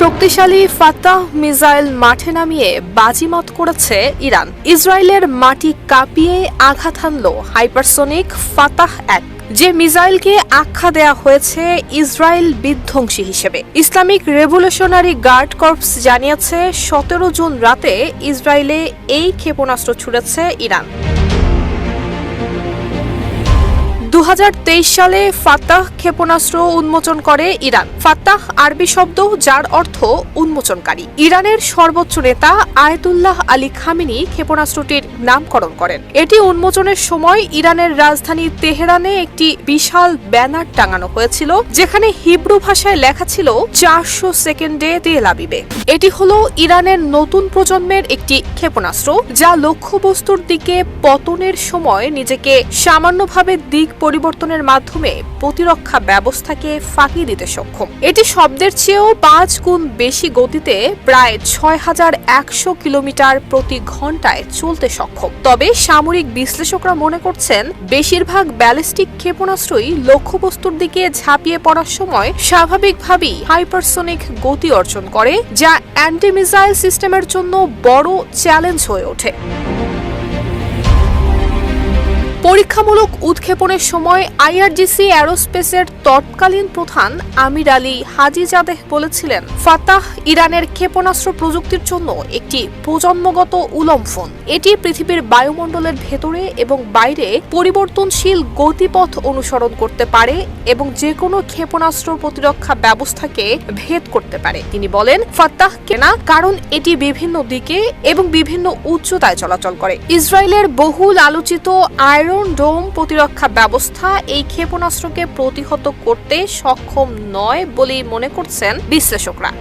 শক্তিশালী Fattah missile মাঠে নামিয়ে বাজিমাত করেছে ইরান। ইসরায়েলের মাটি কাঁপিয়ে আঘাত হানল হাইপারসোনিক ফাতাহ 1, যে মিসাইলকে আখ্যা দেয়া হয়েছে ইসরায়েল বিধ্বংসী হিসেবে। ইসলামিক রেভলিউশনারি গার্ড কর্পস জানিয়েছে 17 জুন রাতে ইসরায়েলে এই ক্ষেপণাস্ত্র ছুড়েছে ইরান। 2023 সালে ফাতাহ ক্ষেপণাস্ত্র উন্মোচন করে ইরান। ফাতাহ আরবি শব্দ যার অর্থ উন্মোচনকারী। ইরানের সর্বোচ্চ নেতা আয়াতুল্লাহ আলী খামেনি ক্ষেপণাস্ত্রটির নামকরণ করেন। এটি উন্মোচনের সময় ইরানের রাজধানী তেহরানে একটি বিশাল ব্যানার টাঙানো হয়েছিল, যেখানে হিব্রু ভাষায় লেখা ছিল 400 সেকেন্ডে তেল আবিবে। এটি হলো ইরানের নতুন প্রজন্মের একটি ক্ষেপণাস্ত্র, যা লক্ষ্যবস্তুর দিকে পতনের সময় নিজেকে সামান্যভাবে দিক পরিবর্তনের মাধ্যমে প্রতিরক্ষা ব্যবস্থাকে ফাঁকি দিতে সক্ষম। এটি শব্দের চেয়েও 5 গুণ বেশি গতিতে প্রায় 6100 কিলোমিটার প্রতি ঘন্টায় চলতে সক্ষম। তবে সামরিক বিশ্লেষকরা মনে করছেন, বেশিরভাগ ব্যালিস্টিক ক্ষেপণাস্ত্রই লক্ষ্যবস্তুর দিকে ঝাঁপিয়ে পড়ার সময় স্বাভাবিকভাবেই হাইপারসোনিক গতি অর্জন করে, যা অ্যান্টি মিসাইল সিস্টেমের জন্য বড় চ্যালেঞ্জ হয়ে ওঠে। পরীক্ষামূলক উৎক্ষেপণের সময় আইআরজিসি অ্যারোস্পেসের তৎকালীন প্রধান আমির আলী হাজিজাদেহ বলেছিলেন, ফাতাহ ইরানের ক্ষেপণাস্ত্র প্রযুক্তির জন্য একটি প্রজন্মগত উল্লম্ফন। এটি পৃথিবীর বায়ুমণ্ডলের ভেতরে এবং বাইরে পরিবর্তনশীল গতিপথ অনুসরণ করতে পারে এবং যে কোনো ক্ষেপণাস্ত্র প্রতিরক্ষা ব্যবস্থাকে ভেদ করতে পারে। তিনি বলেন, ফাতাহ কেনা কারণ এটি বিভিন্ন দিকে এবং বিভিন্ন উচ্চতায় চলাচল করে। ইসরায়েলের বহুল আলোচিত আয়রন ডোম প্রতিরক্ষা ব্যবস্থা এই ক্ষেপণাস্ত্রকে প্রতিহত করতে সক্ষম নয় বলেই মনে করছেন বিশ্লেষকরা।